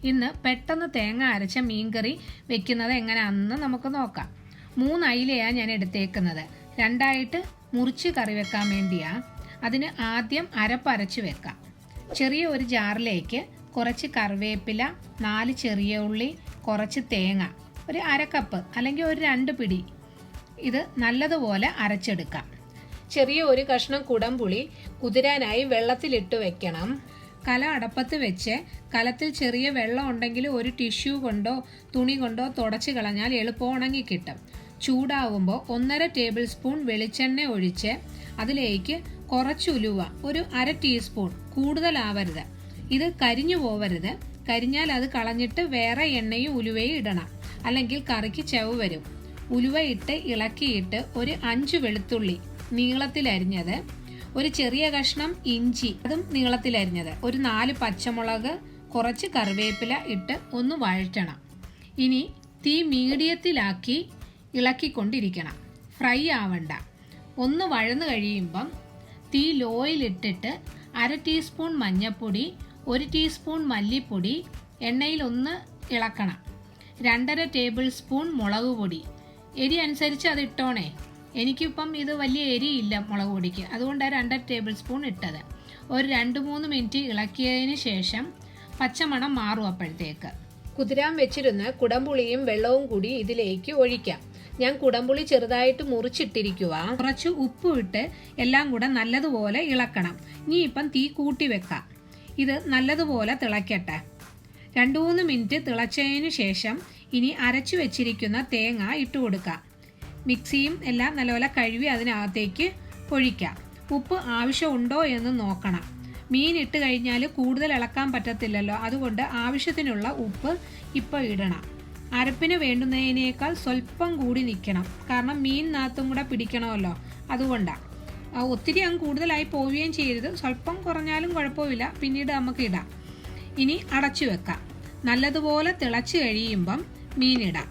ഇന്ന് പെട്ടെന്ന് തേങ്ങ അരച്ച മീൻകറി വെക്കുന്നത് എങ്ങനെയാണെന്ന് നമുക്ക് നോക്കാം. 3 അയിലയാണ് ഞാൻ എടുത്തേക്കുന്നത്. 2ആയിട്ട് മുറിച്ച് കറി വെക്കാൻ വേണ്ടിയാണ്. അതിന് ആദ്യം അരപ്പരച്ച് വെക്കാം. ചെറിയ ഒരു ജാറിലേക്ക് കുറച്ച് കറിവേപ്പില, 4 ചെറിയ ഉള്ളി, കുറച്ച് തേങ്ങ, ഒരു 1/2 കപ്പ് അല്ലെങ്കിൽ ഒരു 2 പിടി ഇത് നല്ലതുപോലെ അരച്ചെടുക്കാം. ചെറിയ ഒരു കഷ്ണം കുടംപുളി കുതിരാനായി വെള്ളത്തിലിട്ട് വെക്കണം. കല അടപ്പത്ത് വെച്ച് കലത്തിൽ ചെറിയ വെള്ളം ഉണ്ടെങ്കിൽ ഒരു ടിഷ്യൂ കൊണ്ടോ തുണി കൊണ്ടോ തുടച്ച് കളഞ്ഞാൽ എളുപ്പം ഉണങ്ങി കിട്ടും. ചൂടാവുമ്പോൾ 1/2 ടേബിൾ സ്പൂൺ വെളിച്ചെണ്ണ ഒഴിച്ച് അതിലേക്ക് കുറച്ച് ഉലുവ, ഒരു 1/2 ടീസ്പൂൺ, കൂടുതലാവരുത്. ഇത് കരിഞ്ഞു പോവരുത്. കരിഞ്ഞാൽ അത് കളഞ്ഞിട്ട് വേറെ എണ്ണയും ഉലുവയും ഇടണം, അല്ലെങ്കിൽ കറിക്ക് ചവ് വരും. ഉലുവ ഇട്ട് ഇളക്കിയിട്ട് ഒരു 5 വെളുത്തുള്ളി നീളത്തിലരിഞ്ഞത്, ഒരു ചെറിയ കഷ്ണം ഇഞ്ചി അതും നീളത്തിലരിഞ്ഞത്, ഒരു 4 പച്ചമുളക്, കുറച്ച് കറിവേപ്പില ഇട്ട് ഒന്ന് വഴറ്റണം. ഇനി തീ മീഡിയത്തിലാക്കി ഇളക്കിക്കൊണ്ടിരിക്കണം. ഫ്രൈ ആവണ്ട. ഒന്ന് വഴന്നു കഴിയുമ്പം തീ ലോയിലിട്ടിട്ട് 1/2 ടീസ്പൂൺ മഞ്ഞൾപ്പൊടി, 1 ടീസ്പൂൺ മല്ലിപ്പൊടി എണ്ണയിൽ ഒന്ന് ഇളക്കണം. 2.5 ടേബിൾ സ്പൂൺ മുളക് പൊടി. എരി അനുസരിച്ച് അത് ഇട്ടോണേ. എനിക്കിപ്പം ഇത് വലിയ എരിയില്ല മുളക് പൊടിക്ക്, അതുകൊണ്ടാണ് 2.5 ടേബിൾ സ്പൂൺ ഇട്ടത്. ഒരു 2-3 മിനിറ്റ് ഇളക്കിയതിന് ശേഷം പച്ചമണം മാറും. അപ്പോഴത്തേക്ക് കുതിരാൻ വെച്ചിരുന്ന കുടംപുളിയും വെള്ളവും കൂടി ഇതിലേക്ക് ഒഴിക്കാം. ഞാൻ കുടംപുളി ചെറുതായിട്ട് മുറിച്ചിട്ടിരിക്കുക. കുറച്ച് ഉപ്പ് ഇട്ട് എല്ലാം കൂടെ നല്ലതുപോലെ ഇളക്കണം. ഇനി ഇപ്പം തീ കൂട്ടി വെക്കാം. ഇത് നല്ലതുപോലെ തിളയ്ക്കട്ടെ. 2-3 മിനിറ്റ് തിളച്ചതിന് ശേഷം ഇനി അരച്ചു വെച്ചിരിക്കുന്ന തേങ്ങ ഇട്ട് കൊടുക്കാം. മിക്സിയും എല്ലാം നല്ലപോലെ കഴുകി അതിനകത്തേക്ക് ഒഴിക്കാം. ഉപ്പ് ആവശ്യമുണ്ടോ എന്ന് നോക്കണം. മീൻ ഇട്ട് കഴിഞ്ഞാൽ കൂടുതൽ ഇളക്കാൻ പറ്റത്തില്ലല്ലോ, അതുകൊണ്ട് ആവശ്യത്തിനുള്ള ഉപ്പ് ഇപ്പോൾ ഇടണം. അരപ്പിന് വേണ്ടുന്നതിനേക്കാൾ സ്വല്പം കൂടി നിൽക്കണം, കാരണം മീനിനകത്തും കൂടെ പിടിക്കണമല്ലോ, അതുകൊണ്ടാണ്. ഒത്തിരി അങ്ങ് കൂടുതലായി പോവുകയും ചെയ്യരുത്. സ്വല്പം കുറഞ്ഞാലും കുഴപ്പമില്ല, പിന്നീട് നമുക്ക് ഇടാം. ഇനി അടച്ചു വെക്കാം. നല്ലതുപോലെ തിളച്ച് കഴിയുമ്പം മീനിടാം.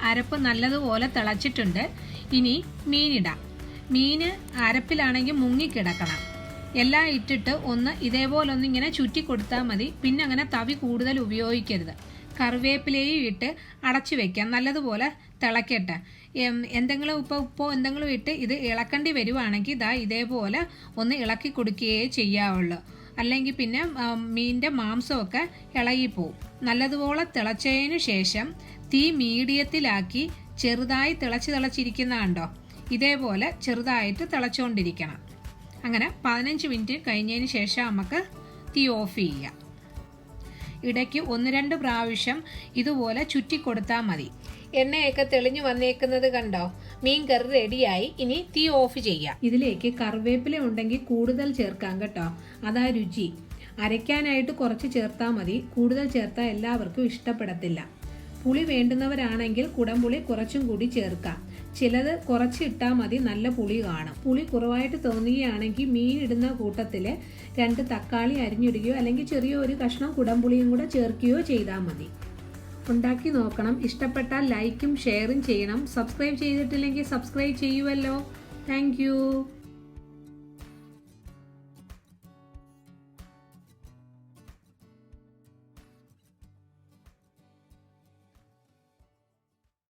അരപ്പ് നല്ലതുപോലെ തിളച്ചിട്ടുണ്ട്. ഇനി മീനിടാം. മീന് അരപ്പിലാണെങ്കിൽ മുങ്ങിക്കിടക്കണം. എല്ലാം ഇട്ടിട്ട് ഒന്ന് ഇതേപോലെ ഒന്ന് ഇങ്ങനെ ചുറ്റി കൊടുത്താൽ മതി. പിന്നെ അങ്ങനെ തവി കൂടുതൽ ഉപയോഗിക്കരുത്. കറിവേപ്പിലയും ഇട്ട് അടച്ചു വെക്കാം. നല്ലതുപോലെ തിളക്കട്ടെ. എന്തെങ്കിലും ഉപ്പോ എന്തെങ്കിലും ഇട്ട് ഇത് ഇളക്കേണ്ടി വരുവാണെങ്കിൽ ഇതേപോലെ ഒന്ന് ഇളക്കി കൊടുക്കുകയേ ചെയ്യാവുള്ളൂ. അല്ലെങ്കിൽ പിന്നെ മീനിൻ്റെ മാംസമൊക്കെ ഇളകിപ്പോവും. നല്ലതുപോലെ തിളച്ചതിന് ശേഷം തീ മീഡിയത്തിലാക്കി ചെറുതായി തിളച്ചിരിക്കുന്ന കണ്ടോ, ഇതേപോലെ ചെറുതായിട്ട് തിളച്ചുകൊണ്ടിരിക്കണം. അങ്ങനെ 15 മിനിറ്റ് കഴിഞ്ഞതിന് ശേഷം നമുക്ക് തീ ഓഫ് ചെയ്യാം. ഇടയ്ക്ക് 1-2 പ്രാവശ്യം ഇതുപോലെ ചുറ്റി കൊടുത്താൽ മതി. എണ്ണയൊക്കെ തെളിഞ്ഞു വന്നേക്കുന്നത് കണ്ടോ. മീൻ കറി റെഡിയായി. ഇനി തീ ഓഫ് ചെയ്യാം. ഇതിലേക്ക് കറിവേപ്പില ഉണ്ടെങ്കിൽ കൂടുതൽ ചേർക്കാം കേട്ടോ, അതാ രുചി. അരയ്ക്കാനായിട്ട് കുറച്ച് ചേർത്താൽ മതി. കൂടുതൽ ചേർത്താൽ എല്ലാവർക്കും ഇഷ്ടപ്പെടത്തില്ല. പുളി വേണ്ടുന്നവരാണെങ്കിൽ കുടംപുളി കുറച്ചും കൂടി ചേർക്കാം. ചിലത് കുറച്ച് ഇട്ടാൽ മതി, നല്ല പുളി കാണും. പുളി കുറവായിട്ട് തോന്നുകയാണെങ്കിൽ മീൻ ഇടുന്ന കൂട്ടത്തിൽ 2 തക്കാളി അരിഞ്ഞിടുകയോ അല്ലെങ്കിൽ ചെറിയ ഒരു കഷ്ണം കുടംപുളിയും കൂടെ ചേർക്കുകയോ ചെയ്താൽ മതി. ഉണ്ടാക്കി നോക്കണം. ഇഷ്ടപ്പെട്ടാൽ ലൈക്കും ഷെയറും ചെയ്യണം. സബ്സ്ക്രൈബ് ചെയ്തിട്ടില്ലെങ്കിൽ സബ്സ്ക്രൈബ് ചെയ്യുമല്ലോ. താങ്ക്